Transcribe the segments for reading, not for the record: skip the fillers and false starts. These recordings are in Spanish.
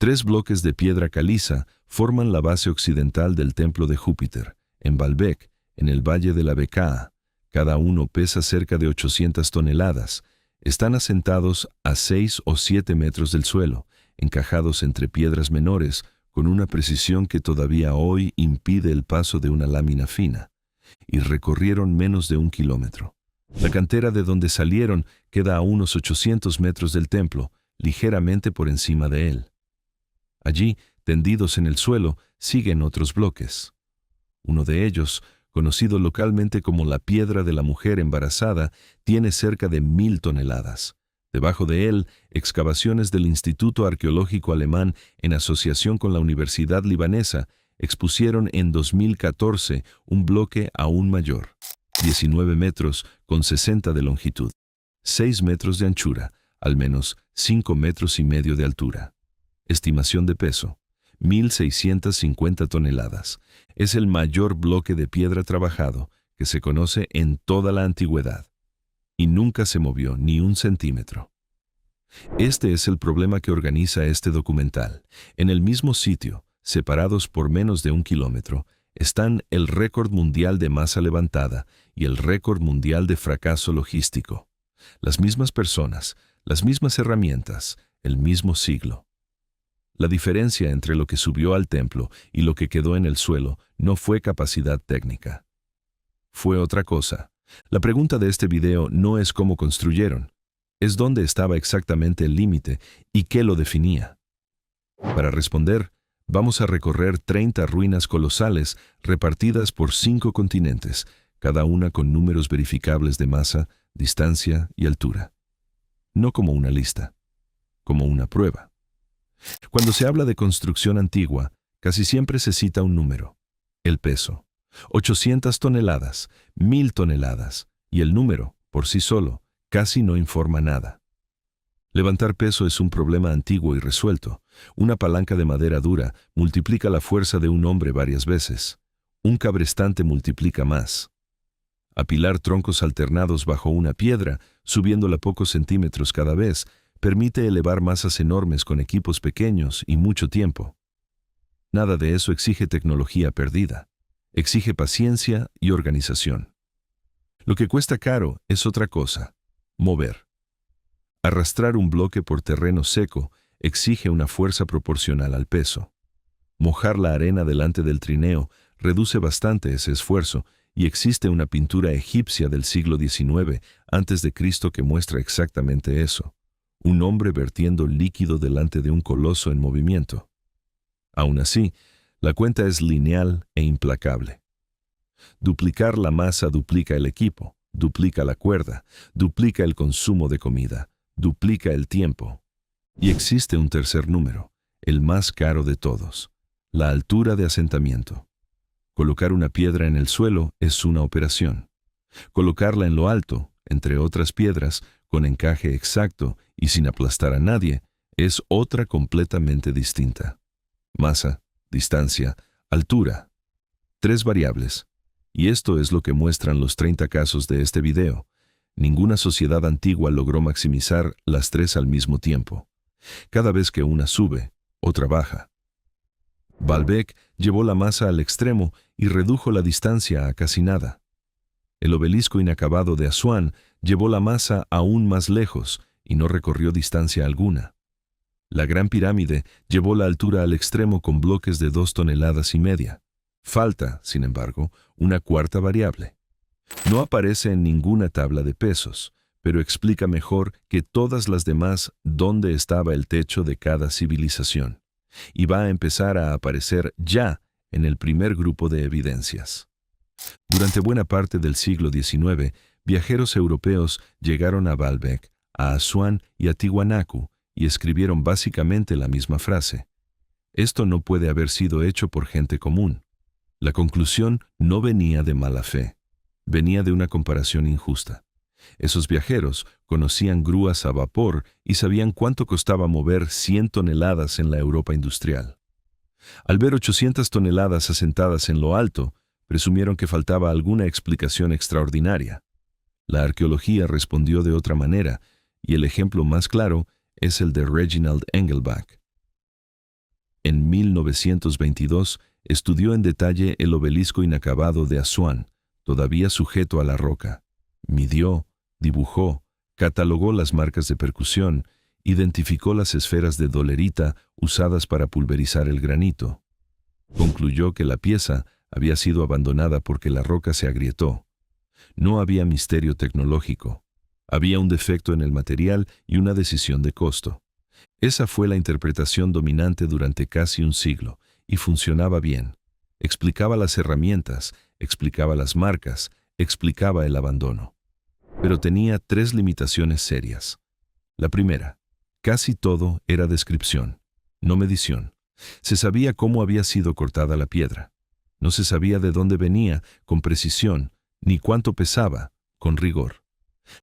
3 bloques de piedra caliza forman la base occidental del templo de Júpiter, en Baalbek, en el valle de la Bekaa. Cada uno pesa cerca de 800 toneladas. Están asentados a 6 o 7 metros del suelo, encajados entre piedras menores, con una precisión que todavía hoy impide el paso de una lámina fina, y recorrieron menos de 1 kilómetro. La cantera de donde salieron queda a unos 800 metros del templo, ligeramente por encima de él. Allí, tendidos en el suelo, siguen otros bloques. Uno de ellos, conocido localmente como la piedra de la mujer embarazada, tiene cerca de 1000 toneladas. Debajo de él, excavaciones del Instituto Arqueológico Alemán en asociación con la Universidad Libanesa expusieron en 2014 un bloque aún mayor, 19 metros con 60 de longitud, 6 metros de anchura, al menos 5 metros y medio de altura. Estimación de peso, 1.650 toneladas. Es el mayor bloque de piedra trabajado que se conoce en toda la antigüedad. Y nunca se movió ni 1 centímetro. Este es el problema que organiza este documental. En el mismo sitio, separados por menos de 1 kilómetro, están el récord mundial de masa levantada y el récord mundial de fracaso logístico. Las mismas personas, las mismas herramientas, el mismo siglo. La diferencia entre lo que subió al templo y lo que quedó en el suelo no fue capacidad técnica. Fue otra cosa. La pregunta de este video no es cómo construyeron, es dónde estaba exactamente el límite y qué lo definía. Para responder, vamos a recorrer 30 ruinas colosales repartidas por 5 continentes, cada una con números verificables de masa, distancia y altura. No como una lista, como una prueba. Cuando se habla de construcción antigua, casi siempre se cita un número, el peso. 800 toneladas, 1000 toneladas, y el número, por sí solo, casi no informa nada. Levantar peso es un problema antiguo y resuelto. Una palanca de madera dura multiplica la fuerza de un hombre varias veces. Un cabrestante multiplica más. Apilar troncos alternados bajo una piedra, subiéndola pocos centímetros cada vez, permite elevar masas enormes con equipos pequeños y mucho tiempo. Nada de eso exige tecnología perdida. Exige paciencia y organización. Lo que cuesta caro es otra cosa, mover. Arrastrar un bloque por terreno seco exige una fuerza proporcional al peso. Mojar la arena delante del trineo reduce bastante ese esfuerzo y existe una pintura egipcia del siglo XIX a.C. que muestra exactamente eso. Un hombre vertiendo líquido delante de un coloso en movimiento. Aún así, la cuenta es lineal e implacable. Duplicar la masa duplica el equipo, duplica la cuerda, duplica el consumo de comida, duplica el tiempo. Y existe un tercer número, el más caro de todos, la altura de asentamiento. Colocar una piedra en el suelo es una operación. Colocarla en lo alto, entre otras piedras, con encaje exacto y sin aplastar a nadie, es otra completamente distinta. Masa, distancia, altura. 3 variables. Y esto es lo que muestran los 30 casos de este video. Ninguna sociedad antigua logró maximizar las 3 al mismo tiempo. Cada vez que una sube, otra baja. Baalbek llevó la masa al extremo y redujo la distancia a casi nada. El obelisco inacabado de Asuán llevó la masa aún más lejos y no recorrió distancia alguna. La Gran Pirámide llevó la altura al extremo con bloques de 2,5 toneladas. Falta, sin embargo, una cuarta variable. No aparece en ninguna tabla de pesos, pero explica mejor que todas las demás dónde estaba el techo de cada civilización, y va a empezar a aparecer ya en el primer grupo de evidencias. Durante buena parte del siglo XIX, viajeros europeos llegaron a Baalbek, a Asuán y a Tiwanaku, y escribieron básicamente la misma frase. Esto no puede haber sido hecho por gente común. La conclusión no venía de mala fe, venía de una comparación injusta. Esos viajeros conocían grúas a vapor y sabían cuánto costaba mover 100 toneladas en la Europa industrial. Al ver 800 toneladas asentadas en lo alto, presumieron que faltaba alguna explicación extraordinaria. La arqueología respondió de otra manera, y el ejemplo más claro es el de Reginald Engelbach. 1922, estudió en detalle el obelisco inacabado de Asuán, todavía sujeto a la roca. Midió, dibujó, catalogó las marcas de percusión, identificó las esferas de dolerita usadas para pulverizar el granito. Concluyó que la pieza había sido abandonada porque la roca se agrietó. No había misterio tecnológico. Había un defecto en el material y una decisión de costo. Esa fue la interpretación dominante durante casi un siglo, y funcionaba bien. Explicaba las herramientas, explicaba las marcas, explicaba el abandono. Pero tenía 3 limitaciones serias. La primera, casi todo era descripción, no medición. Se sabía cómo había sido cortada la piedra. No se sabía de dónde venía, con precisión, ni cuánto pesaba, con rigor.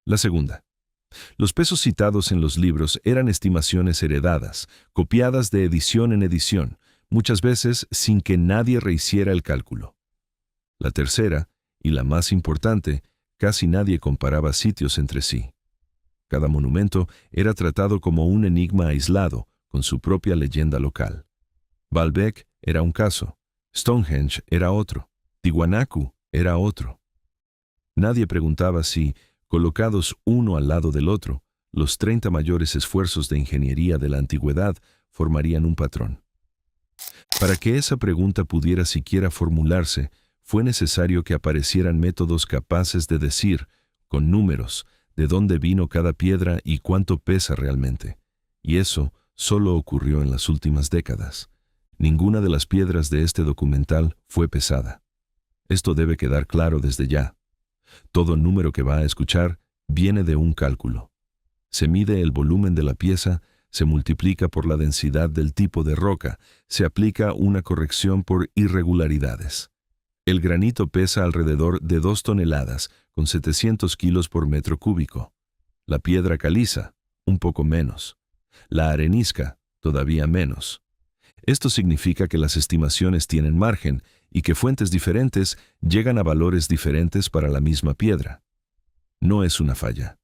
La segunda, los pesos citados en los libros eran estimaciones heredadas, copiadas de edición en edición, muchas veces sin que nadie rehiciera el cálculo. La tercera, y la más importante, casi nadie comparaba sitios entre sí. Cada monumento era tratado como un enigma aislado, con su propia leyenda local. Baalbek era un caso, Stonehenge era otro, Tiwanaku era otro. Nadie preguntaba si, colocados uno al lado del otro, los 30 mayores esfuerzos de ingeniería de la antigüedad formarían un patrón. Para que esa pregunta pudiera siquiera formularse, fue necesario que aparecieran métodos capaces de decir, con números, de dónde vino cada piedra y cuánto pesa realmente. Y eso solo ocurrió en las últimas décadas. Ninguna de las piedras de este documental fue pesada. Esto debe quedar claro desde ya. Todo número que va a escuchar viene de un cálculo. Se mide el volumen de la pieza, se multiplica por la densidad del tipo de roca, se aplica una corrección por irregularidades. El granito pesa alrededor de 2 toneladas, con 700 kilos por metro cúbico. La piedra caliza, un poco menos. La arenisca, todavía menos. Esto significa que las estimaciones tienen margen y que fuentes diferentes llegan a valores diferentes para la misma piedra. No es una falla.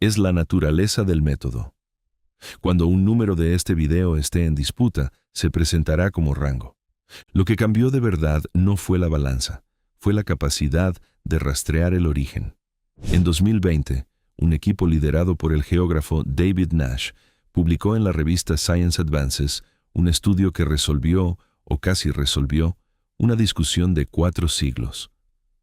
Es la naturaleza del método. Cuando un número de este video esté en disputa, se presentará como rango. Lo que cambió de verdad no fue la balanza, fue la capacidad de rastrear el origen. En 2020, un equipo liderado por el geógrafo David Nash publicó en la revista Science Advances un estudio que resolvió, o casi resolvió, una discusión de 4 siglos.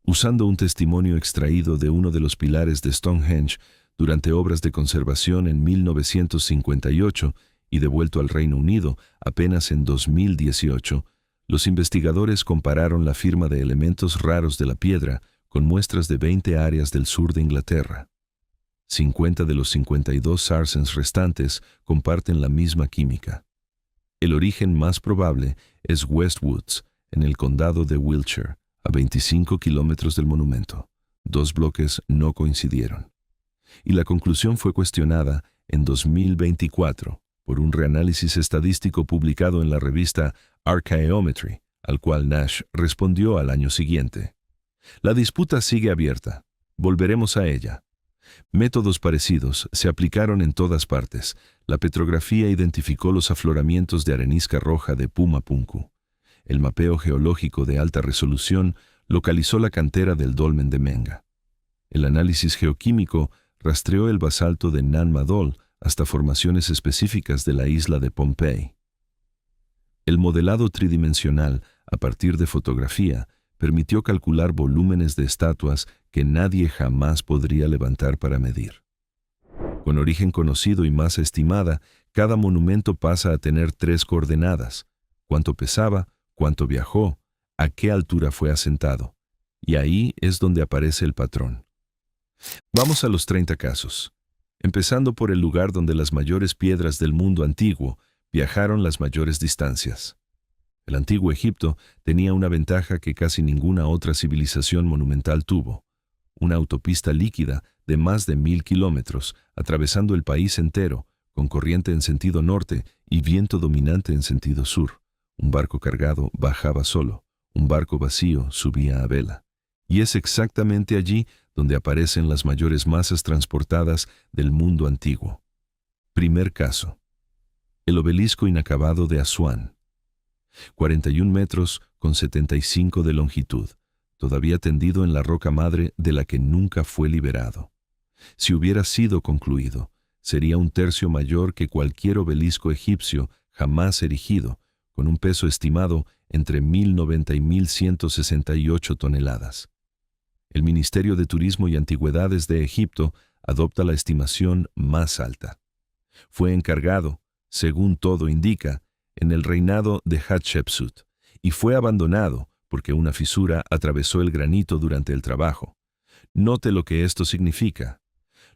Usando un testimonio extraído de uno de los pilares de Stonehenge durante obras de conservación en 1958 y devuelto al Reino Unido apenas en 2018, los investigadores compararon la firma de elementos raros de la piedra con muestras de 20 áreas del sur de Inglaterra. 50 de los 52 sarsens restantes comparten la misma química. El origen más probable es Westwoods, en el condado de Wiltshire, a 25 kilómetros del monumento. 2 bloques no coincidieron. Y la conclusión fue cuestionada en 2024 por un reanálisis estadístico publicado en la revista Archaeometry, al cual Nash respondió al año siguiente. La disputa sigue abierta. Volveremos a ella. Métodos parecidos se aplicaron en todas partes. La petrografía identificó los afloramientos de arenisca roja de Puma Punku. El mapeo geológico de alta resolución localizó la cantera del dolmen de Menga. El análisis geoquímico rastreó el basalto de Nan Madol hasta formaciones específicas de la isla de Pompey. El modelado tridimensional, a partir de fotografía, permitió calcular volúmenes de estatuas que nadie jamás podría levantar para medir. Con origen conocido y masa estimada, cada monumento pasa a tener 3 coordenadas: cuánto pesaba, cuánto viajó, a qué altura fue asentado. Y ahí es donde aparece el patrón. Vamos a los 30 casos, empezando por el lugar donde las mayores piedras del mundo antiguo viajaron las mayores distancias. El antiguo Egipto tenía una ventaja que casi ninguna otra civilización monumental tuvo: una autopista líquida de más de 1000 kilómetros, atravesando el país entero, con corriente en sentido norte y viento dominante en sentido sur. Un barco cargado bajaba solo, un barco vacío subía a vela. Y es exactamente allí donde aparecen las mayores masas transportadas del mundo antiguo. Primer caso: el obelisco inacabado de Asuán. 41 metros con 75 de longitud, todavía tendido en la roca madre de la que nunca fue liberado. Si hubiera sido concluido, sería un tercio mayor que cualquier obelisco egipcio jamás erigido, con un peso estimado entre 1.090 y 1.168 toneladas. El Ministerio de Turismo y Antigüedades de Egipto adopta la estimación más alta. Fue encargado, según todo indica, en el reinado de Hatshepsut, y fue abandonado porque una fisura atravesó el granito durante el trabajo. Note lo que esto significa.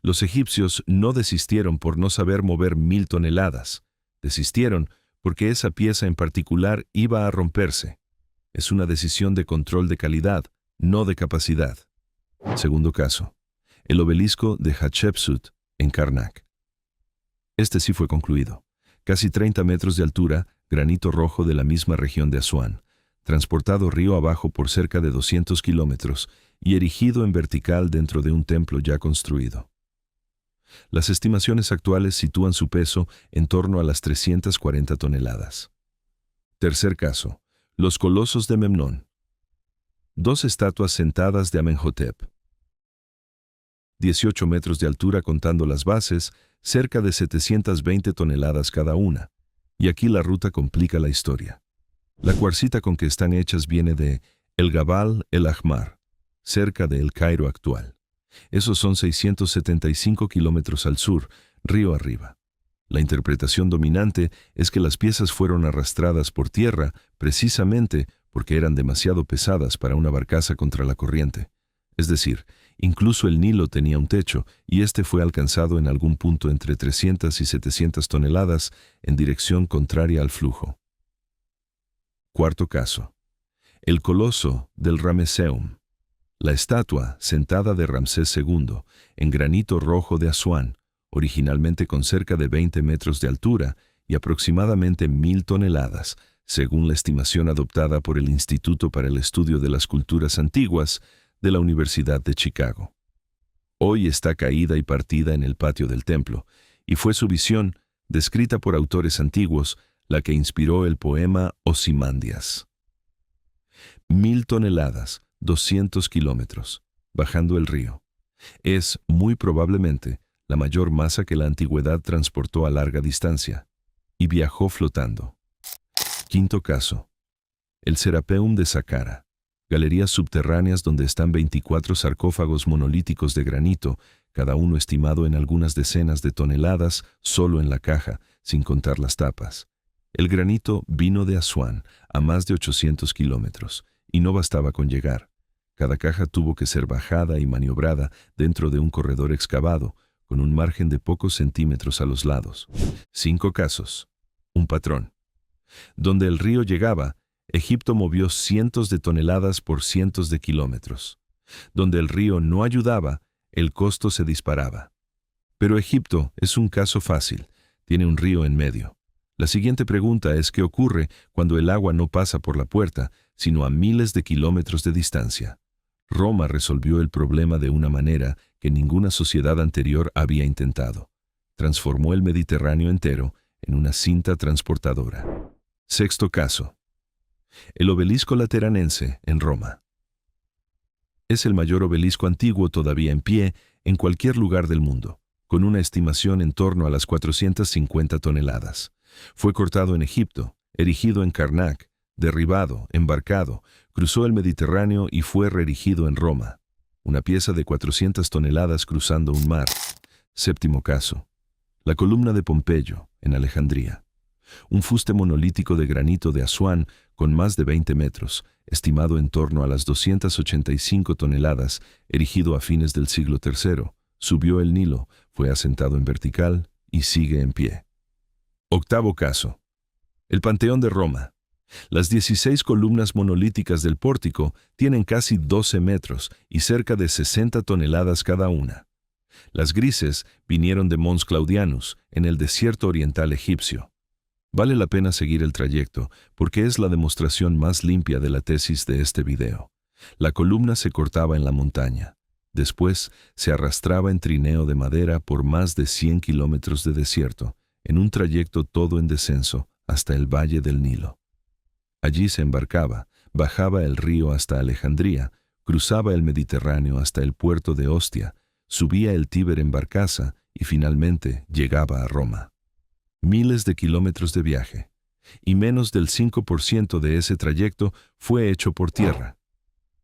Los egipcios no desistieron por no saber mover 1.000 toneladas. Desistieron porque esa pieza en particular iba a romperse. Es una decisión de control de calidad, no de capacidad. Segundo caso, el obelisco de Hatshepsut en Karnak. Este sí fue concluido. Casi 30 metros de altura, granito rojo de la misma región de Asuán, transportado río abajo por cerca de 200 kilómetros y erigido en vertical dentro de un templo ya construido. Las estimaciones actuales sitúan su peso en torno a las 340 toneladas. Tercer caso, los colosos de Memnón. 2 estatuas sentadas de Amenhotep. 18 metros de altura contando las bases, cerca de 720 toneladas cada una. Y aquí la ruta complica la historia. La cuarcita con que están hechas viene de El Gabal el Ahmar, cerca de El Cairo actual. Esos son 675 kilómetros al sur, río arriba. La interpretación dominante es que las piezas fueron arrastradas por tierra precisamente porque eran demasiado pesadas para una barcaza contra la corriente. Es decir, incluso el Nilo tenía un techo y este fue alcanzado en algún punto entre 300 y 700 toneladas en dirección contraria al flujo. Cuarto caso. El coloso del Ramesseum. La estatua sentada de Ramsés II, en granito rojo de Asuán, originalmente con cerca de 20 metros de altura y aproximadamente 1.000 toneladas, según la estimación adoptada por el Instituto para el Estudio de las Culturas Antiguas de la Universidad de Chicago. Hoy está caída y partida en el patio del templo, y fue su visión, descrita por autores antiguos, la que inspiró el poema Ozymandias. 1.000 toneladas, 200 kilómetros, bajando el río. Es, muy probablemente, la mayor masa que la antigüedad transportó a larga distancia, y viajó flotando. Quinto caso. El Serapeum de Saqqara. Galerías subterráneas donde están 24 sarcófagos monolíticos de granito, cada uno estimado en algunas decenas de toneladas solo en la caja, sin contar las tapas. El granito vino de Asuán a más de 800 kilómetros, y no bastaba con llegar. Cada caja tuvo que ser bajada y maniobrada dentro de un corredor excavado, con un margen de pocos centímetros a los lados. 5 casos. Un patrón. Donde el río llegaba, Egipto movió cientos de toneladas por cientos de kilómetros. Donde el río no ayudaba, el costo se disparaba. Pero Egipto es un caso fácil, tiene un río en medio. La siguiente pregunta es ¿qué ocurre cuando el agua no pasa por la puerta, sino a miles de kilómetros de distancia? Roma resolvió el problema de una manera que ninguna sociedad anterior había intentado. Transformó el Mediterráneo entero en una cinta transportadora. Sexto caso. El obelisco lateranense en Roma. Es el mayor obelisco antiguo todavía en pie en cualquier lugar del mundo, con una estimación en torno a las 450 toneladas. Fue cortado en Egipto, erigido en Karnak, derribado, embarcado, cruzó el Mediterráneo y fue reerigido en Roma. Una pieza de 400 toneladas cruzando un mar. Séptimo caso. La columna de Pompeyo, en Alejandría. Un fuste monolítico de granito de Asuán con más de 20 metros, estimado en torno a las 285 toneladas, erigido a fines del siglo III, subió el Nilo, fue asentado en vertical y sigue en pie. Octavo caso. El Panteón de Roma. Las 16 columnas monolíticas del pórtico tienen casi 12 metros y cerca de 60 toneladas cada una. Las grises vinieron de Mons Claudianus, en el desierto oriental egipcio. Vale la pena seguir el trayecto porque es la demostración más limpia de la tesis de este video. La columna se cortaba en la montaña. Después se arrastraba en trineo de madera por más de 100 kilómetros de desierto, en un trayecto todo en descenso hasta el valle del Nilo. Allí se embarcaba, bajaba el río hasta Alejandría, cruzaba el Mediterráneo hasta el puerto de Ostia, subía el Tíber en barcaza y finalmente llegaba a Roma. Miles de kilómetros de viaje, y menos del 5% de ese trayecto fue hecho por tierra.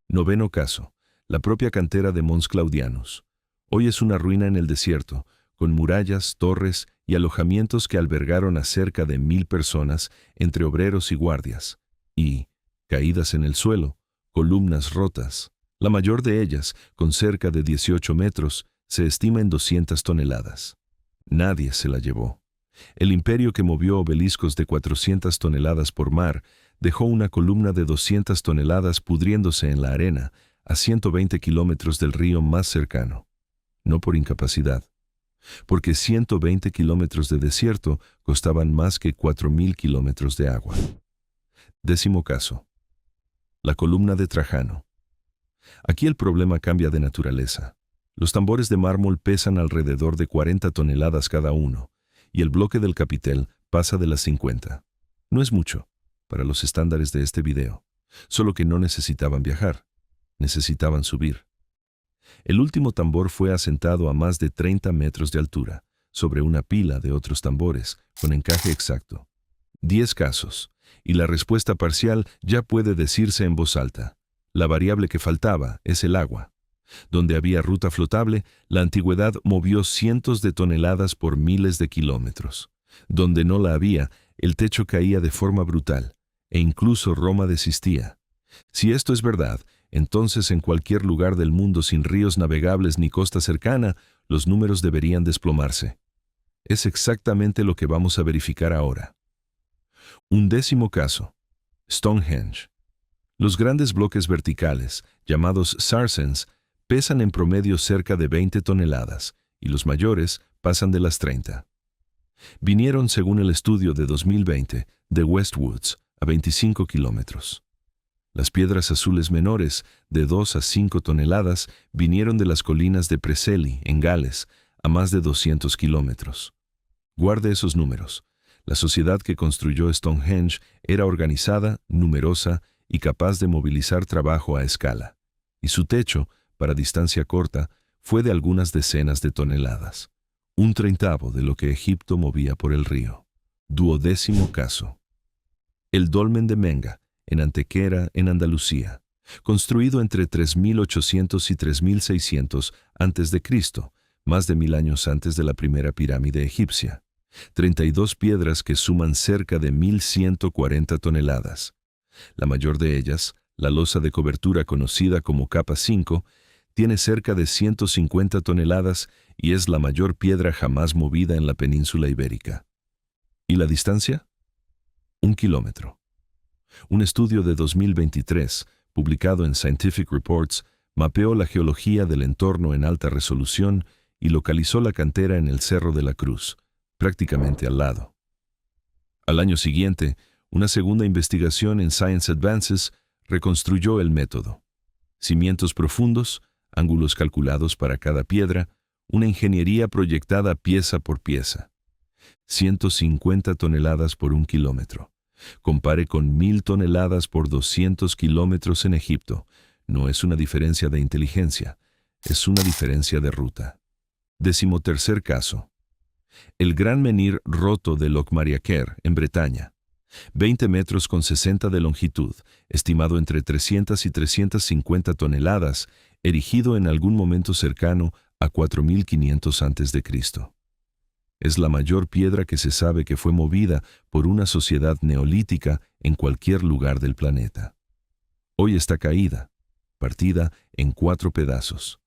Noveno caso, la propia cantera de Mons Claudianus. Hoy es una ruina en el desierto, con murallas, torres y alojamientos que albergaron a cerca de 1000 personas entre obreros y guardias. Y, caídas en el suelo, columnas rotas. La mayor de ellas, con cerca de 18 metros, se estima en 200 toneladas. Nadie se la llevó. El imperio que movió obeliscos de 400 toneladas por mar dejó una columna de 200 toneladas pudriéndose en la arena a 120 kilómetros del río más cercano. No por incapacidad, porque 120 kilómetros de desierto costaban más que 4000 kilómetros de agua. Décimo caso. La columna de Trajano. Aquí el problema cambia de naturaleza. Los tambores de mármol pesan alrededor de 40 toneladas cada uno, y el bloque del capitel pasa de las 50. No es mucho, para los estándares de este video, solo que no necesitaban viajar, necesitaban subir. El último tambor fue asentado a más de 30 metros de altura, sobre una pila de otros tambores, con encaje exacto. 10 casos, y la respuesta parcial ya puede decirse en voz alta. La variable que faltaba es el agua. Donde había ruta flotable, la antigüedad movió cientos de toneladas por miles de kilómetros. Donde no la había, el techo caía de forma brutal, e incluso Roma desistía. Si esto es verdad, entonces en cualquier lugar del mundo sin ríos navegables ni costa cercana, los números deberían desplomarse. Es exactamente lo que vamos a verificar ahora. Un décimo caso. Stonehenge. Los grandes bloques verticales, llamados sarsens, pesan en promedio cerca de 20 toneladas, y los mayores pasan de las 30. Vinieron, según el estudio de 2020, de Westwoods, a 25 kilómetros. Las piedras azules menores, de 2 a 5 toneladas, vinieron de las colinas de Preseli, en Gales, a más de 200 kilómetros. Guarde esos números. La sociedad que construyó Stonehenge era organizada, numerosa y capaz de movilizar trabajo a escala. Y su techo, para distancia corta, fue de algunas decenas de toneladas. 1/30 de lo que Egipto movía por el río. Duodécimo caso. El dolmen de Menga, en Antequera, en Andalucía, construido entre 3800 y 3600 a.C., más de 1000 años antes de la primera pirámide egipcia. 32 piedras que suman cerca de 1140 toneladas. La mayor de ellas, la losa de cobertura conocida como capa 5, tiene cerca de 150 toneladas y es la mayor piedra jamás movida en la península ibérica. ¿Y la distancia? 1 kilómetro. Un estudio de 2023, publicado en Scientific Reports, mapeó la geología del entorno en alta resolución y localizó la cantera en el Cerro de la Cruz, prácticamente al lado. Al año siguiente, una segunda investigación en Science Advances reconstruyó el método. Cimientos profundos, ángulos calculados para cada piedra, una ingeniería proyectada pieza por pieza. 150 toneladas por 1 kilómetro. Compare con 1000 toneladas por 200 kilómetros en Egipto. No es una diferencia de inteligencia, es una diferencia de ruta. 13º caso. El gran menhir roto de Locmariaquer, en Bretaña. 20 metros con 60 de longitud, estimado entre 300 y 350 toneladas, erigido en algún momento cercano a 4500 a.C. Es la mayor piedra que se sabe que fue movida por una sociedad neolítica en cualquier lugar del planeta. Hoy está caída, partida en 4 pedazos.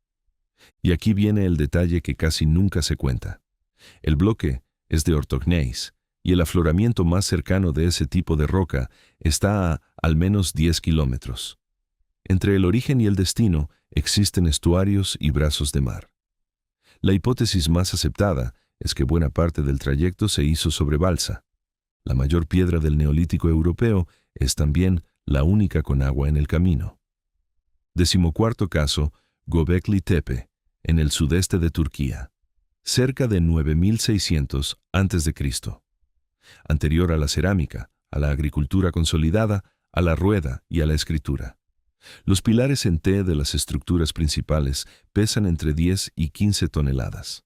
Y aquí viene el detalle que casi nunca se cuenta. El bloque es de ortogneis, y el afloramiento más cercano de ese tipo de roca está a al menos 10 kilómetros. Entre el origen y el destino existen estuarios y brazos de mar. La hipótesis más aceptada es que buena parte del trayecto se hizo sobre balsa. La mayor piedra del Neolítico europeo es también la única con agua en el camino. 14º caso, Göbekli Tepe, en el sudeste de Turquía, cerca de 9600 a.C. Anterior a la cerámica, a la agricultura consolidada, a la rueda y a la escritura. Los pilares en T de las estructuras principales pesan entre 10 y 15 toneladas.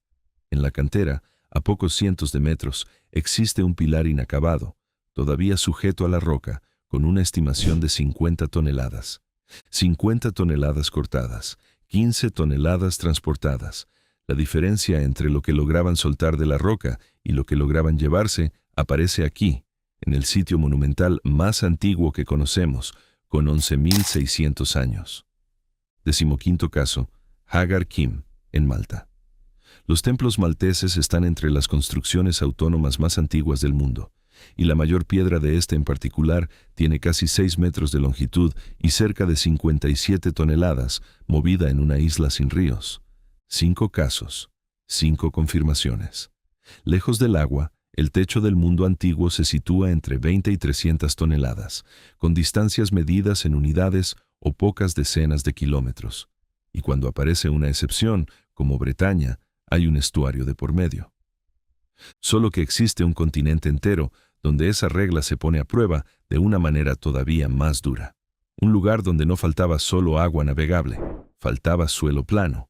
En la cantera, a pocos cientos de metros, existe un pilar inacabado, todavía sujeto a la roca, con una estimación de 50 toneladas. 50 toneladas cortadas, 15 toneladas transportadas. La diferencia entre lo que lograban soltar de la roca y lo que lograban llevarse aparece aquí, en el sitio monumental más antiguo que conocemos, con 11.600 años. 15º caso, Hagar Kim, en Malta. Los templos malteses están entre las construcciones autónomas más antiguas del mundo, y la mayor piedra de este en particular tiene casi 6 metros de longitud y cerca de 57 toneladas, movida en una isla sin ríos. 5 casos, 5 confirmaciones. Lejos del agua, el techo del mundo antiguo se sitúa entre 20 y 300 toneladas, con distancias medidas en unidades o pocas decenas de kilómetros. Y cuando aparece una excepción, como Bretaña, hay un estuario de por medio. Solo que existe un continente entero donde esa regla se pone a prueba de una manera todavía más dura. Un lugar donde no faltaba solo agua navegable, faltaba suelo plano.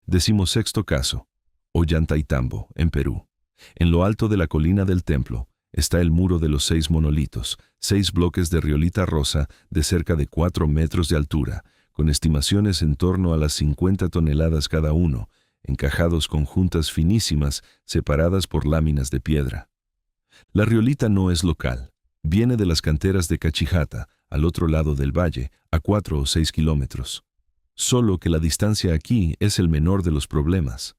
16º caso, Ollantaytambo, en Perú. En lo alto de la colina del templo está el muro de los 6 monolitos, 6 bloques de riolita rosa de cerca de 4 metros de altura, con estimaciones en torno a las 50 toneladas cada uno, encajados con juntas finísimas separadas por láminas de piedra. La riolita no es local, viene de las canteras de Cachijata, al otro lado del valle, a 4 o 6 kilómetros. Solo que la distancia aquí es el menor de los problemas.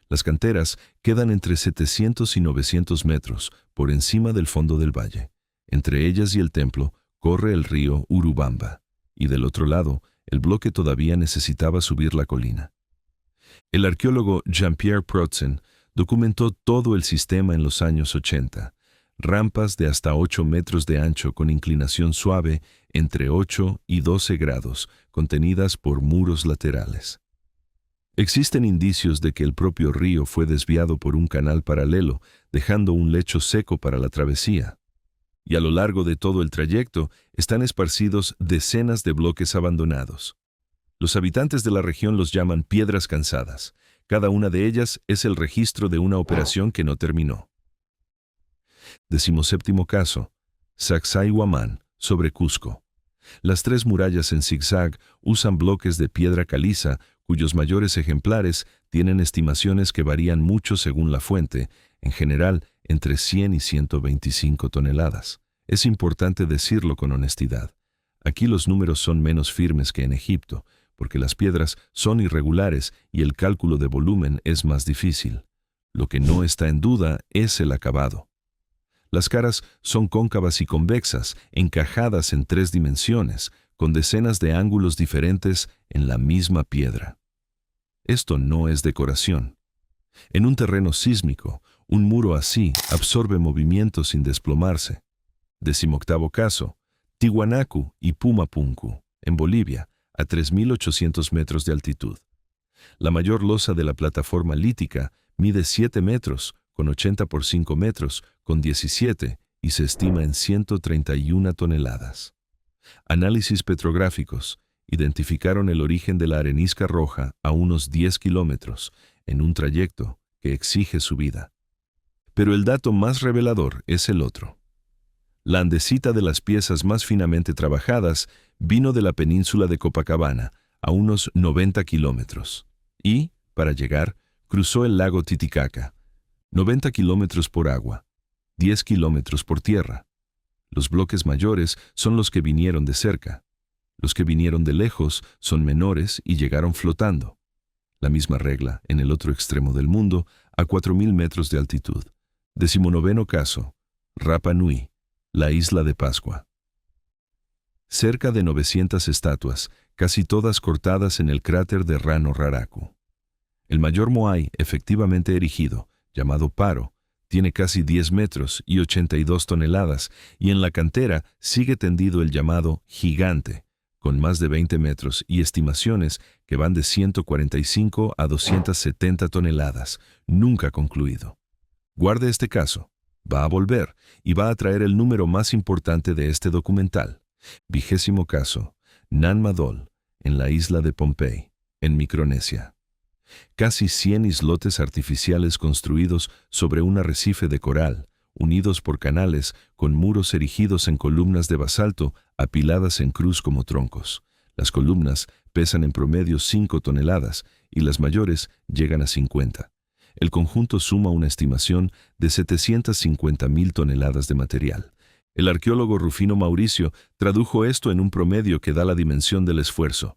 Las canteras quedan entre 700 y 900 metros por encima del fondo del valle. Entre ellas y el templo corre el río Urubamba, y del otro lado el bloque todavía necesitaba subir la colina. El arqueólogo Jean-Pierre Protzen documentó todo el sistema en los años 80. Rampas de hasta 8 metros de ancho con inclinación suave entre 8 y 12 grados, contenidas por muros laterales. Existen indicios de que el propio río fue desviado por un canal paralelo, dejando un lecho seco para la travesía. Y a lo largo de todo el trayecto están esparcidos decenas de bloques abandonados. Los habitantes de la región los llaman piedras cansadas. Cada una de ellas es el registro de una operación que no terminó. 17º caso, Sacsayhuamán, sobre Cusco. Las 3 murallas en zigzag usan bloques de piedra caliza, cuyos mayores ejemplares tienen estimaciones que varían mucho según la fuente, en general entre 100 y 125 toneladas. Es importante decirlo con honestidad. Aquí los números son menos firmes que en Egipto, porque las piedras son irregulares y el cálculo de volumen es más difícil. Lo que no está en duda es el acabado. Las caras son cóncavas y convexas, encajadas en 3 dimensiones, con decenas de ángulos diferentes en la misma piedra. Esto no es decoración. En un terreno sísmico, un muro así absorbe movimiento sin desplomarse. 18º caso, Tiwanaku y Pumapunku, en Bolivia, a 3.800 metros de altitud. La mayor losa de la plataforma lítica mide 7 metros, con 80 por 5 metros, con 17, y se estima en 131 toneladas. Análisis petrográficos identificaron el origen de la arenisca roja a unos 10 kilómetros, en un trayecto que exige subida. Pero el dato más revelador es el otro. La andesita de las piezas más finamente trabajadas vino de la península de Copacabana, a unos 90 kilómetros, y, para llegar, cruzó el lago Titicaca, 90 kilómetros por agua, 10 kilómetros por tierra. Los bloques mayores son los que vinieron de cerca. Los que vinieron de lejos son menores y llegaron flotando. La misma regla en el otro extremo del mundo, a 4.000 metros de altitud. 19º caso, Rapa Nui, la isla de Pascua. Cerca de 900 estatuas, casi todas cortadas en el cráter de Rano Raraku. El mayor moai efectivamente erigido, llamado Paro, tiene casi 10 metros y 82 toneladas, y en la cantera sigue tendido el llamado Gigante, con más de 20 metros y estimaciones que van de 145 a 270 toneladas, nunca concluido. Guarde este caso, va a volver y va a traer el número más importante de este documental. 20º caso, Nan Madol, en la isla de Pohnpei, en Micronesia. Casi 100 islotes artificiales construidos sobre un arrecife de coral, unidos por canales con muros erigidos en columnas de basalto apiladas en cruz como troncos. Las columnas pesan en promedio 5 toneladas y las mayores llegan a 50. El conjunto suma una estimación de 750.000 toneladas de material. El arqueólogo Rufino Mauricio tradujo esto en un promedio que da la dimensión del esfuerzo.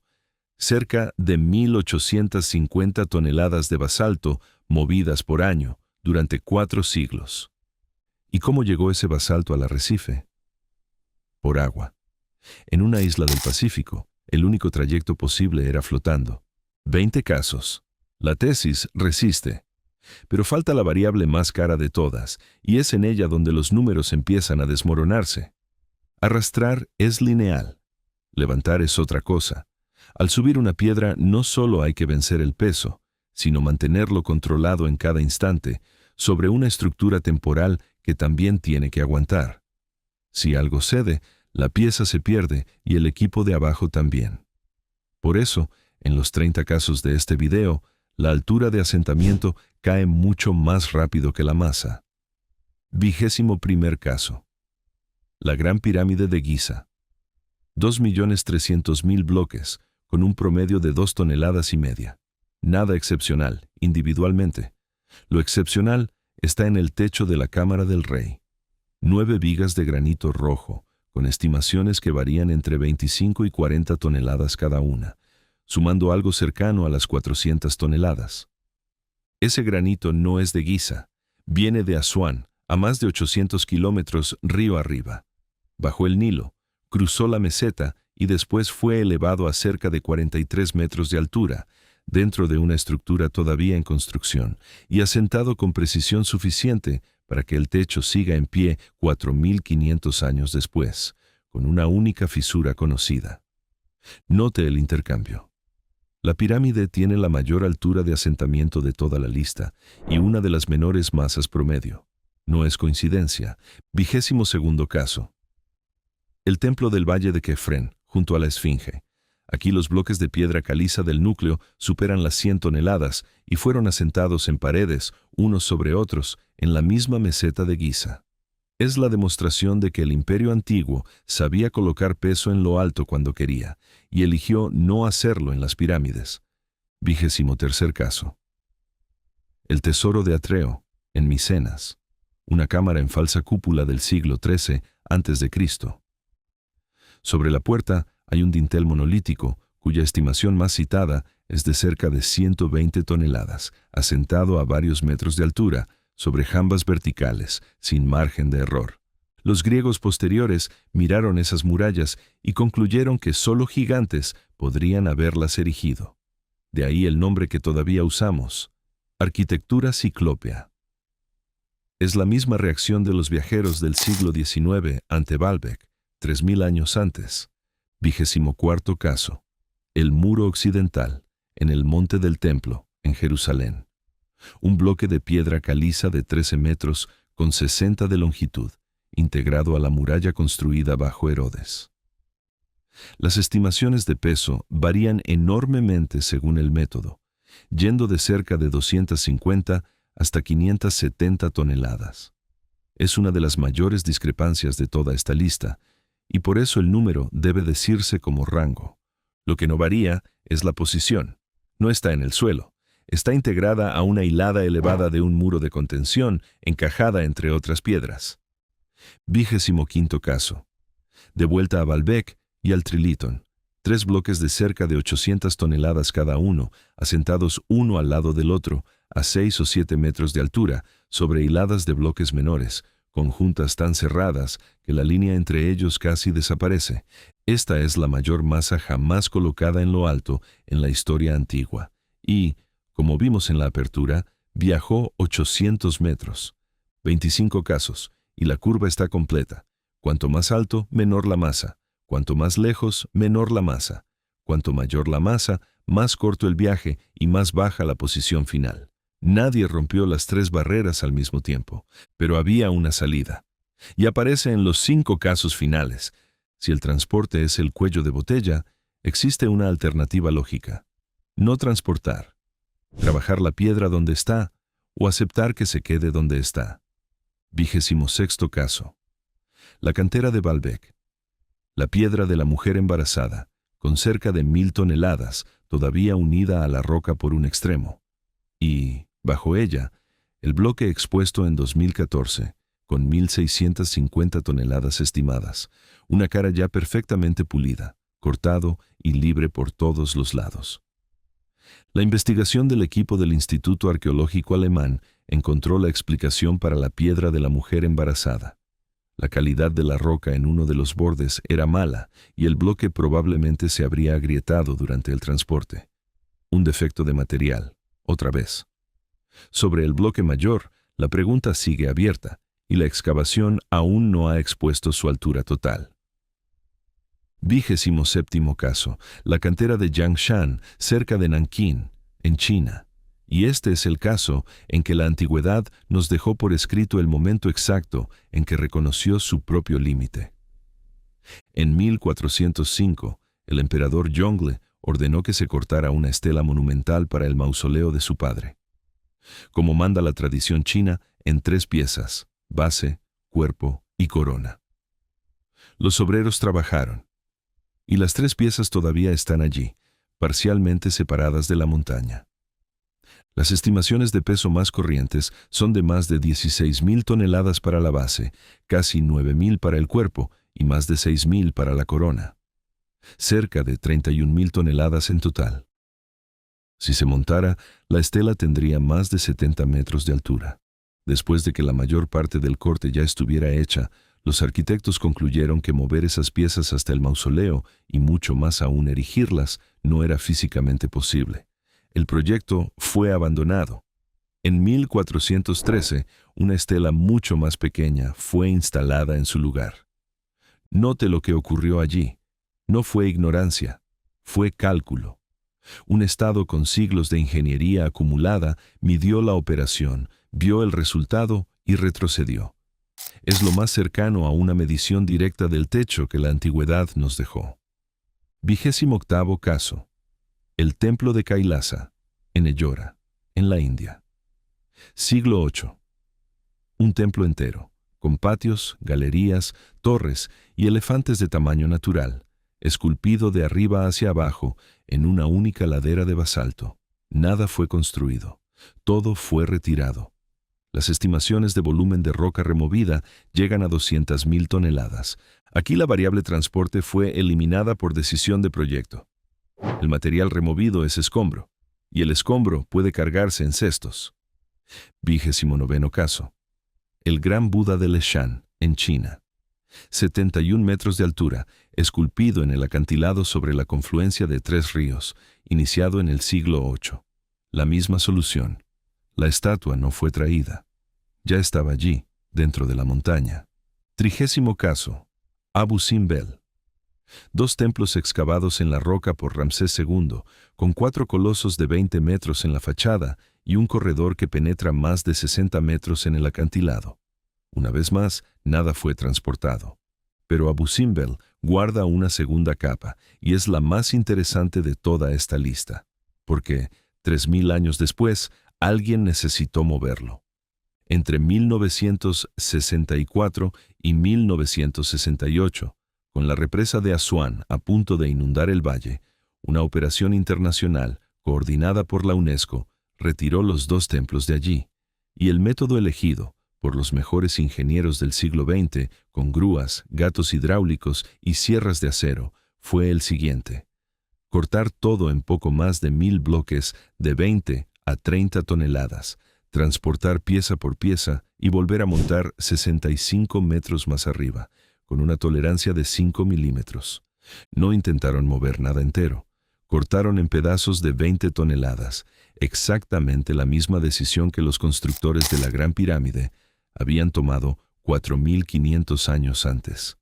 Cerca de 1.850 toneladas de basalto movidas por año durante 4 siglos. ¿Y cómo llegó ese basalto al arrecife? Por agua. En una isla del Pacífico, el único trayecto posible era flotando. 20 casos. La tesis resiste. Pero falta la variable más cara de todas, y es en ella donde los números empiezan a desmoronarse. Arrastrar es lineal. Levantar es otra cosa. Al subir una piedra no solo hay que vencer el peso, sino mantenerlo controlado en cada instante sobre una estructura temporal que también tiene que aguantar. Si algo cede, la pieza se pierde y el equipo de abajo también. Por eso, en los 30 casos de este video, la altura de asentamiento cae mucho más rápido que la masa. 21º caso. La Gran Pirámide de Giza. 2.300.000 bloques, con un promedio de 2,5 toneladas. Nada excepcional, individualmente. Lo excepcional está en el techo de la Cámara del Rey. 9 vigas de granito rojo, con estimaciones que varían entre 25 y 40 toneladas cada una, sumando algo cercano a las 400 toneladas. Ese granito no es de Giza, viene de Asuán, a más de 800 kilómetros río arriba. Bajó el Nilo, cruzó la meseta y después fue elevado a cerca de 43 metros de altura, dentro de una estructura todavía en construcción, y asentado con precisión suficiente para que el techo siga en pie 4.500 años después, con una única fisura conocida. Note el intercambio. La pirámide tiene la mayor altura de asentamiento de toda la lista y una de las menores masas promedio. No es coincidencia. 22º caso. El templo del Valle de Kefren, junto a la Esfinge. Aquí los bloques de piedra caliza del núcleo superan las 100 toneladas y fueron asentados en paredes, unos sobre otros, en la misma meseta de Giza. Es la demostración de que el Imperio Antiguo sabía colocar peso en lo alto cuando quería, y eligió no hacerlo en las pirámides. 23º caso. El tesoro de Atreo, en Micenas, una cámara en falsa cúpula del siglo XIII a.C. Sobre la puerta hay un dintel monolítico, cuya estimación más citada es de cerca de 120 toneladas, asentado a varios metros de altura, sobre jambas verticales, sin margen de error. Los griegos posteriores miraron esas murallas y concluyeron que solo gigantes podrían haberlas erigido. De ahí el nombre que todavía usamos, arquitectura ciclópea. Es la misma reacción de los viajeros del siglo XIX ante Baalbek, 3.000 años antes. 24º caso. El muro occidental, en el monte del templo, en Jerusalén. Un bloque de piedra caliza de 13 metros con 60 de longitud, integrado a la muralla construida bajo Herodes. Las estimaciones de peso varían enormemente según el método, yendo de cerca de 250 hasta 570 toneladas. Es una de las mayores discrepancias de toda esta lista, y por eso el número debe decirse como rango. Lo que no varía es la posición. No está en el suelo. Está integrada a una hilada elevada de un muro de contención encajada entre otras piedras. 25º caso. De vuelta a Baalbek y al Triliton. 3 bloques de cerca de 800 toneladas cada uno, asentados uno al lado del otro, a 6 o 7 metros de altura, sobre hiladas de bloques menores, con juntas tan cerradas que la línea entre ellos casi desaparece. Esta es la mayor masa jamás colocada en lo alto en la historia antigua, y, como vimos en la apertura, viajó 800 metros. 25 casos, y la curva está completa. Cuanto más alto, menor la masa. Cuanto más lejos, menor la masa. Cuanto mayor la masa, más corto el viaje y más baja la posición final. Nadie rompió las 3 barreras al mismo tiempo, pero había una salida. Y aparece en los 5 casos finales. Si el transporte es el cuello de botella, existe una alternativa lógica. No transportar. Trabajar la piedra donde está o aceptar que se quede donde está. 26º caso. La cantera de Baalbek. La piedra de la mujer embarazada, con cerca de 1000 toneladas, todavía unida a la roca por un extremo. Y, bajo ella, el bloque expuesto en 2014, con 1650 toneladas estimadas, una cara ya perfectamente pulida, cortado y libre por todos los lados. La investigación del equipo del Instituto Arqueológico Alemán encontró la explicación para la piedra de la mujer embarazada. La calidad de la roca en uno de los bordes era mala y el bloque probablemente se habría agrietado durante el transporte. Un defecto de material, otra vez. Sobre el bloque mayor, la pregunta sigue abierta y la excavación aún no ha expuesto su altura total. 27º caso, la cantera de Jiangshan, cerca de Nankín, en China. Y este es el caso en que la antigüedad nos dejó por escrito el momento exacto en que reconoció su propio límite. En 1405, el emperador Yongle ordenó que se cortara una estela monumental para el mausoleo de su padre. Como manda la tradición china, en 3 piezas: base, cuerpo y corona. Los obreros trabajaron, y las 3 piezas todavía están allí, parcialmente separadas de la montaña. Las estimaciones de peso más corrientes son de más de 16.000 toneladas para la base, casi 9.000 para el cuerpo y más de 6.000 para la corona. Cerca de 31.000 toneladas en total. Si se montara, la estela tendría más de 70 metros de altura. Después de que la mayor parte del corte ya estuviera hecha, los arquitectos concluyeron que mover esas piezas hasta el mausoleo y mucho más aún erigirlas no era físicamente posible. El proyecto fue abandonado. En 1413, una estela mucho más pequeña fue instalada en su lugar. Note lo que ocurrió allí. No fue ignorancia, fue cálculo. Un Estado con siglos de ingeniería acumulada midió la operación, vio el resultado y retrocedió. Es lo más cercano a una medición directa del techo que la antigüedad nos dejó. 28º caso. El templo de Kailasa, en Ellora, en la India. Siglo VIII. Un templo entero, con patios, galerías, torres y elefantes de tamaño natural, esculpido de arriba hacia abajo en una única ladera de basalto. Nada fue construido, todo fue retirado. Las estimaciones de volumen de roca removida llegan a 200.000 toneladas. Aquí la variable transporte fue eliminada por decisión de proyecto. El material removido es escombro, y el escombro puede cargarse en cestos. 29º caso. El Gran Buda de Leshan, en China. 71 metros de altura, esculpido en el acantilado sobre la confluencia de 3 ríos, iniciado en el siglo VIII. La misma solución. La estatua no fue traída. Ya estaba allí, dentro de la montaña. 30º caso. Abu Simbel. 2 templos excavados en la roca por Ramsés II, con 4 colosos de 20 metros en la fachada y un corredor que penetra más de 60 metros en el acantilado. Una vez más, nada fue transportado. Pero Abu Simbel guarda una segunda capa y es la más interesante de toda esta lista, porque 3.000 años después, alguien necesitó moverlo. Entre 1964 y 1968, con la represa de Asuán a punto de inundar el valle, una operación internacional, coordinada por la UNESCO, retiró los 2 templos de allí, y el método elegido, por los mejores ingenieros del siglo XX, con grúas, gatos hidráulicos y sierras de acero, fue el siguiente: cortar todo en poco más de 1.000 bloques de 20 a 30 toneladas, transportar pieza por pieza y volver a montar 65 metros más arriba, con una tolerancia de 5 milímetros. No intentaron mover nada entero. Cortaron en pedazos de 20 toneladas, exactamente la misma decisión que los constructores de la Gran Pirámide habían tomado 4.500 años antes.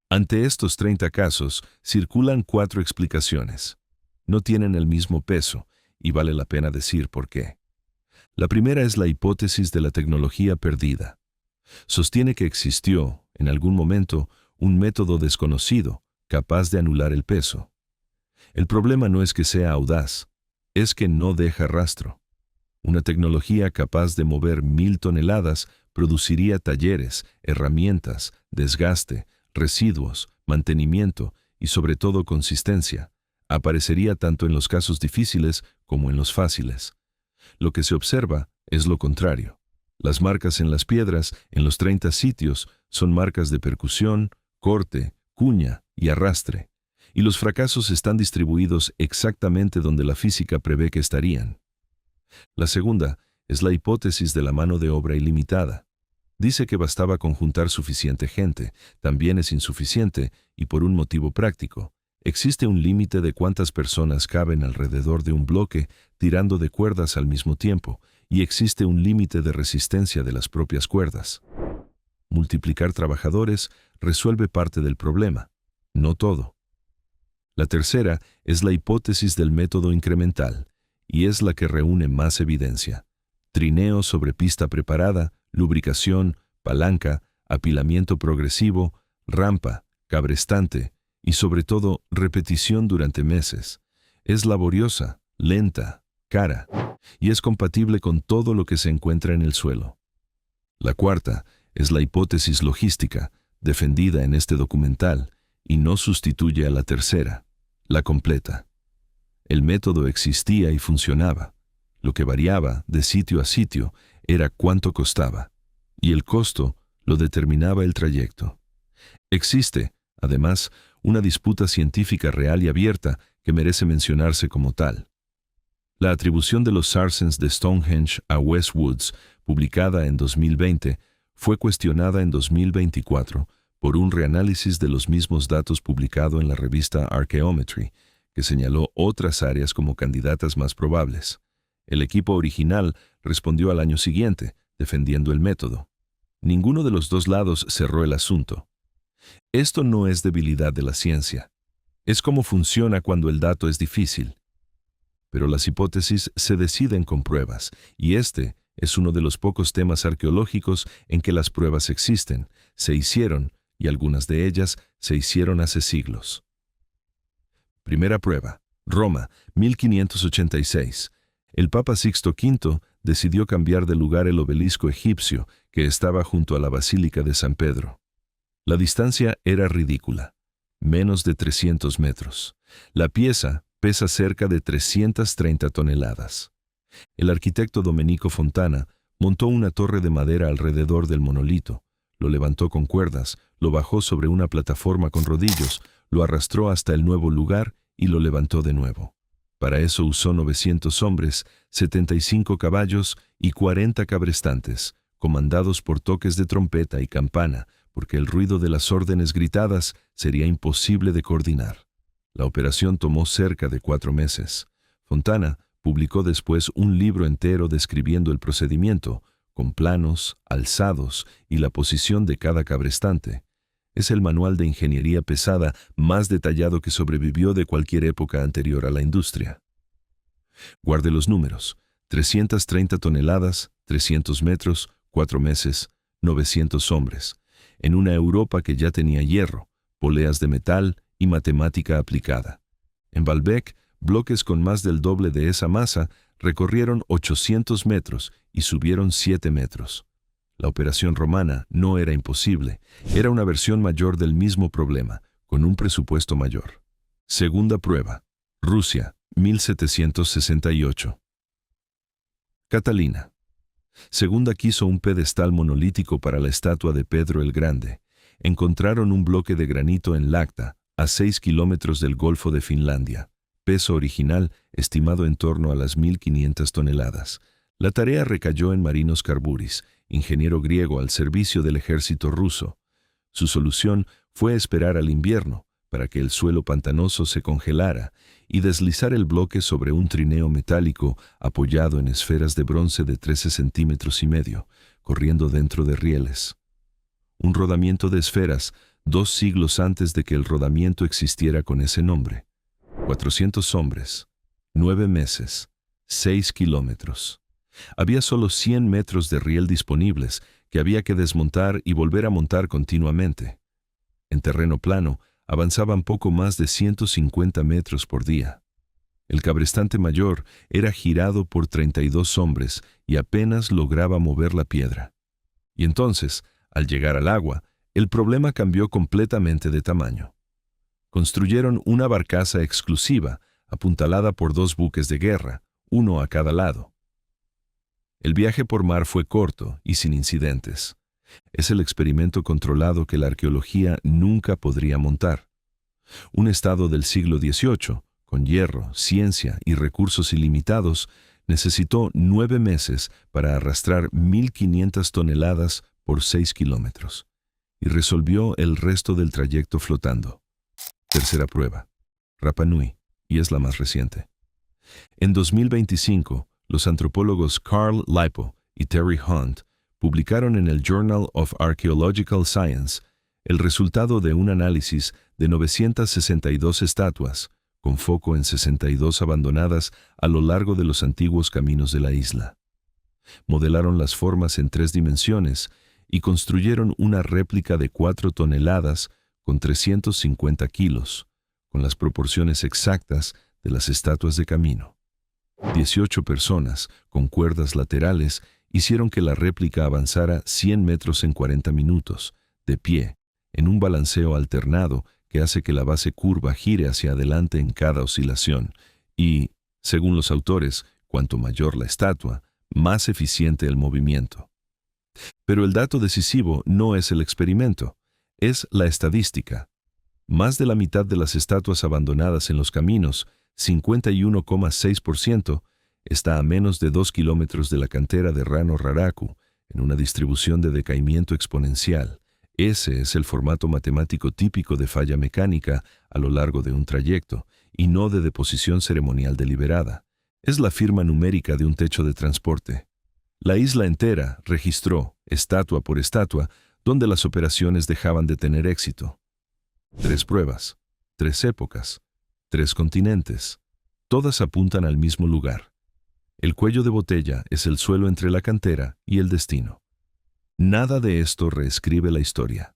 Ante estos 30 casos, circulan 4 explicaciones. No tienen el mismo peso, y vale la pena decir por qué. La primera es la hipótesis de la tecnología perdida. Sostiene que existió, en algún momento, un método desconocido, capaz de anular el peso. El problema no es que sea audaz, es que no deja rastro. Una tecnología capaz de mover 1000 toneladas produciría talleres, herramientas, desgaste, residuos, mantenimiento y sobre todo consistencia. Aparecería tanto en los casos difíciles como en los fáciles. Lo que se observa es lo contrario. Las marcas en las piedras, en los 30 sitios, son marcas de percusión, corte, cuña y arrastre. Y los fracasos están distribuidos exactamente donde la física prevé que estarían. La segunda es la hipótesis de la mano de obra ilimitada. Dice que bastaba con juntar suficiente gente, también es insuficiente y por un motivo práctico. Existe un límite de cuántas personas caben alrededor de un bloque tirando de cuerdas al mismo tiempo, y existe un límite de resistencia de las propias cuerdas. Multiplicar trabajadores resuelve parte del problema, no todo. La tercera es la hipótesis del método incremental, y es la que reúne más evidencia. Trineo sobre pista preparada, lubricación, palanca, apilamiento progresivo, rampa, cabrestante y sobre todo repetición durante meses. Es laboriosa, lenta, cara y es compatible con todo lo que se encuentra en el suelo. La cuarta es la hipótesis logística, defendida en este documental, y no sustituye a la tercera, la completa. El método existía y funcionaba. Lo que variaba de sitio a sitio era cuánto costaba, y el costo lo determinaba el trayecto. Existe, además, una disputa científica real y abierta que merece mencionarse como tal. La atribución de los Sarsens de Stonehenge a Wes Woods, publicada en 2020, fue cuestionada en 2024 por un reanálisis de los mismos datos publicado en la revista Archaeometry, que señaló otras áreas como candidatas más probables. El equipo original respondió al año siguiente, defendiendo el método. Ninguno de los dos lados cerró el asunto. Esto no es debilidad de la ciencia. Es cómo funciona cuando el dato es difícil. Pero las hipótesis se deciden con pruebas, y este es uno de los pocos temas arqueológicos en que las pruebas existen, se hicieron, y algunas de ellas se hicieron hace siglos. Primera prueba. Roma, 1586. El Papa Sixto V decidió cambiar de lugar el obelisco egipcio que estaba junto a la Basílica de San Pedro. La distancia era ridícula, menos de 300 metros. La pieza pesa cerca de 330 toneladas. El arquitecto Domenico Fontana montó una torre de madera alrededor del monolito, lo levantó con cuerdas, lo bajó sobre una plataforma con rodillos, lo arrastró hasta el nuevo lugar y lo levantó de nuevo. Para eso usó 900 hombres, 75 caballos y 40 cabrestantes, comandados por toques de trompeta y campana, porque el ruido de las órdenes gritadas sería imposible de coordinar. La operación tomó cerca de 4 meses. Fontana publicó después un libro entero describiendo el procedimiento, con planos, alzados y la posición de cada cabrestante. Es el manual de ingeniería pesada más detallado que sobrevivió de cualquier época anterior a la industria. Guarde los números: 330 toneladas, 300 metros, 4 meses, 900 hombres, en una Europa que ya tenía hierro, poleas de metal y matemática aplicada. En Baalbek, bloques con más del doble de esa masa recorrieron 800 metros y subieron 7 metros. La operación romana no era imposible, era una versión mayor del mismo problema, con un presupuesto mayor. Segunda prueba. Rusia, 1768. Catalina. Segunda quiso un pedestal monolítico para la estatua de Pedro el Grande. Encontraron un bloque de granito en Lacta, a 6 kilómetros del Golfo de Finlandia. Peso original estimado en torno a las 1500 toneladas. La tarea recayó en Marinos Carburis, ingeniero griego al servicio del ejército ruso. Su solución fue esperar al invierno, para que el suelo pantanoso se congelara, y deslizar el bloque sobre un trineo metálico apoyado en esferas de bronce de 13 centímetros y medio, corriendo dentro de rieles. Un rodamiento de esferas 2 siglos antes de que el rodamiento existiera con ese nombre. 400 hombres, 9 meses, 6 kilómetros. Había solo 100 metros de riel disponibles que había que desmontar y volver a montar continuamente. En terreno plano, avanzaban poco más de 150 metros por día. El cabrestante mayor era girado por 32 hombres y apenas lograba mover la piedra. Y entonces, al llegar al agua, el problema cambió completamente de tamaño. Construyeron una barcaza exclusiva, apuntalada por 2 buques de guerra, uno a cada lado. El viaje por mar fue corto y sin incidentes. Es el experimento controlado que la arqueología nunca podría montar. Un estado del siglo XVIII, con hierro, ciencia y recursos ilimitados, necesitó 9 meses para arrastrar 1.500 toneladas por 6 kilómetros y resolvió el resto del trayecto flotando. Tercera prueba, Rapa Nui, y es la más reciente. En 2025, los antropólogos Carl Lipo y Terry Hunt publicaron en el Journal of Archaeological Science el resultado de un análisis de 962 estatuas, con foco en 62 abandonadas a lo largo de los antiguos caminos de la isla. Modelaron las formas en 3 dimensiones y construyeron una réplica de 4 toneladas con 350 kilos, con las proporciones exactas de las estatuas de camino. 18 personas, con cuerdas laterales, hicieron que la réplica avanzara 100 metros en 40 minutos, de pie, en un balanceo alternado que hace que la base curva gire hacia adelante en cada oscilación y, según los autores, cuanto mayor la estatua, más eficiente el movimiento. Pero el dato decisivo no es el experimento, es la estadística. Más de la mitad de las estatuas abandonadas en los caminos, 51,6%, está a menos de 2 kilómetros de la cantera de Rano Raraku, en una distribución de decaimiento exponencial. Ese es el formato matemático típico de falla mecánica a lo largo de un trayecto, y no de deposición ceremonial deliberada. Es la firma numérica de un techo de transporte. La isla entera registró, estatua por estatua, donde las operaciones dejaban de tener éxito. 3 pruebas, 3 épocas, 3 continentes. Todas apuntan al mismo lugar. El cuello de botella es el suelo entre la cantera y el destino. Nada de esto reescribe la historia.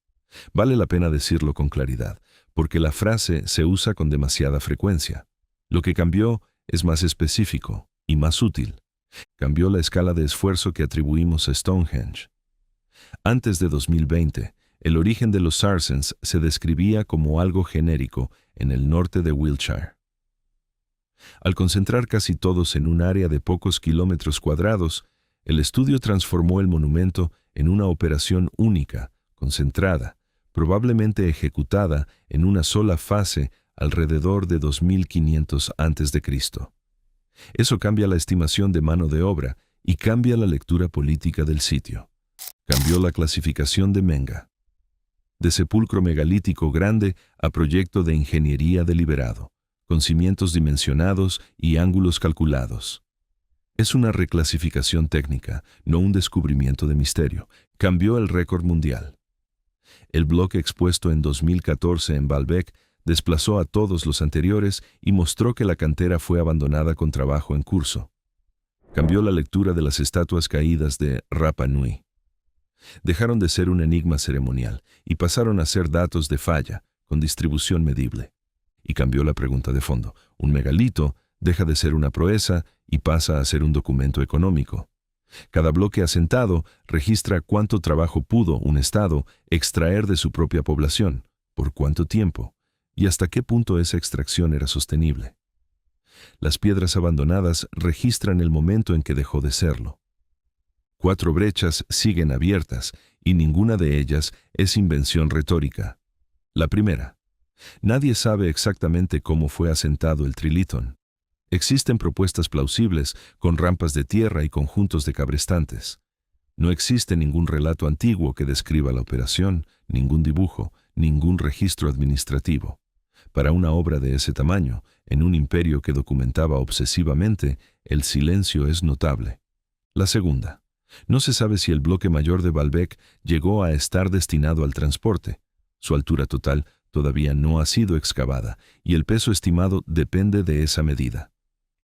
Vale la pena decirlo con claridad, porque la frase se usa con demasiada frecuencia. Lo que cambió es más específico y más útil. Cambió la escala de esfuerzo que atribuimos a Stonehenge. Antes de 2020, el origen de los Sarsens se describía como algo genérico en el norte de Wiltshire. Al concentrar casi todos en un área de pocos kilómetros cuadrados, el estudio transformó el monumento en una operación única, concentrada, probablemente ejecutada en una sola fase alrededor de 2500 a.C. Eso cambia la estimación de mano de obra y cambia la lectura política del sitio. Cambió la clasificación de Menga, de sepulcro megalítico grande a proyecto de ingeniería deliberado, con cimientos dimensionados y ángulos calculados. Es una reclasificación técnica, no un descubrimiento de misterio. Cambió el récord mundial. El bloque expuesto en 2014 en Baalbek desplazó a todos los anteriores y mostró que la cantera fue abandonada con trabajo en curso. Cambió la lectura de las estatuas caídas de Rapa Nui. Dejaron de ser un enigma ceremonial y pasaron a ser datos de falla, con distribución medible. Y cambió la pregunta de fondo. Un megalito deja de ser una proeza y pasa a ser un documento económico. Cada bloque asentado registra cuánto trabajo pudo un Estado extraer de su propia población, por cuánto tiempo, y hasta qué punto esa extracción era sostenible. Las piedras abandonadas registran el momento en que dejó de serlo. 4 brechas siguen abiertas y ninguna de ellas es invención retórica. La primera. Nadie sabe exactamente cómo fue asentado el Trilithon. Existen propuestas plausibles con rampas de tierra y conjuntos de cabrestantes. No existe ningún relato antiguo que describa la operación, ningún dibujo, ningún registro administrativo. Para una obra de ese tamaño, en un imperio que documentaba obsesivamente, el silencio es notable. La segunda. No se sabe si el bloque mayor de Baalbek llegó a estar destinado al transporte. Su altura total todavía no ha sido excavada y el peso estimado depende de esa medida.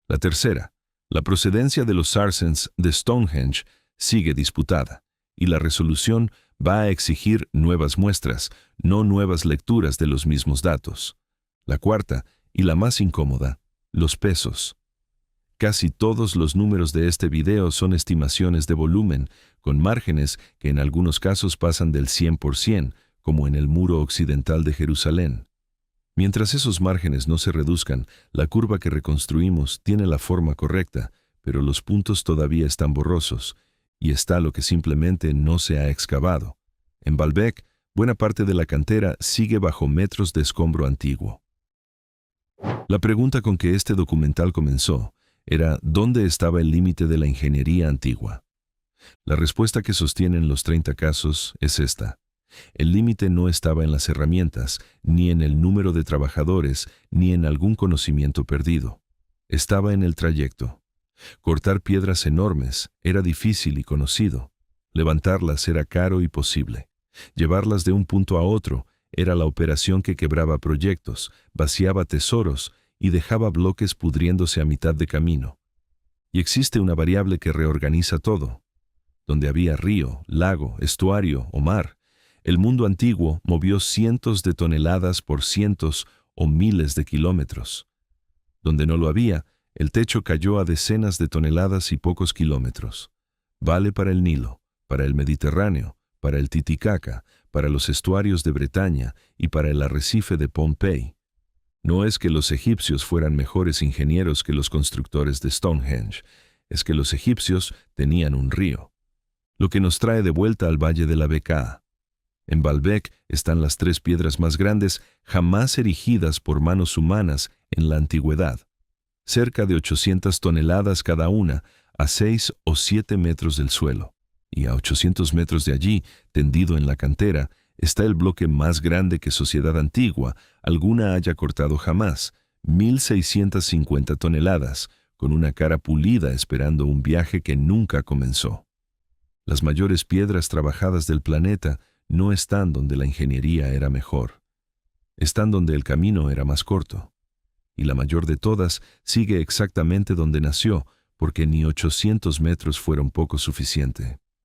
La tercera, la procedencia de los Sarsens de Stonehenge sigue disputada y la resolución va a exigir nuevas muestras, no nuevas lecturas de los mismos datos. La cuarta, y la más incómoda, los pesos. Casi todos los números de este video son estimaciones de volumen, con márgenes que en algunos casos pasan del 100%, como en el muro occidental de Jerusalén. Mientras esos márgenes no se reduzcan, la curva que reconstruimos tiene la forma correcta, pero los puntos todavía están borrosos, y está lo que simplemente no se ha excavado. En Baalbek, buena parte de la cantera sigue bajo metros de escombro antiguo. La pregunta con que este documental comenzó era ¿dónde estaba el límite de la ingeniería antigua? La respuesta que sostienen los 30 casos es esta. El límite no estaba en las herramientas, ni en el número de trabajadores, ni en algún conocimiento perdido. Estaba en el trayecto. Cortar piedras enormes era difícil y conocido. Levantarlas era caro y posible. Llevarlas de un punto a otro era la operación que quebraba proyectos, vaciaba tesoros y dejaba bloques pudriéndose a mitad de camino. Y existe una variable que reorganiza todo. Donde había río, lago, estuario o mar, el mundo antiguo movió cientos de toneladas por cientos o miles de kilómetros. Donde no lo había, el techo cayó a decenas de toneladas y pocos kilómetros. Vale para el Nilo, para el Mediterráneo, para el Titicaca, para los estuarios de Bretaña y para el arrecife de Pompey. No es que los egipcios fueran mejores ingenieros que los constructores de Stonehenge, es que los egipcios tenían un río. Lo que nos trae de vuelta al Valle de la Bekaa. En Baalbek están las 3 piedras más grandes jamás erigidas por manos humanas en la antigüedad. Cerca de 800 toneladas cada una, a 6 o 7 metros del suelo. Y a 800 metros de allí, tendido en la cantera, está el bloque más grande que sociedad antigua alguna haya cortado jamás, 1.650 toneladas, con una cara pulida esperando un viaje que nunca comenzó. Las mayores piedras trabajadas del planeta no están donde la ingeniería era mejor. Están donde el camino era más corto. Y la mayor de todas sigue exactamente donde nació, porque ni 800 metros fueron poco suficiente.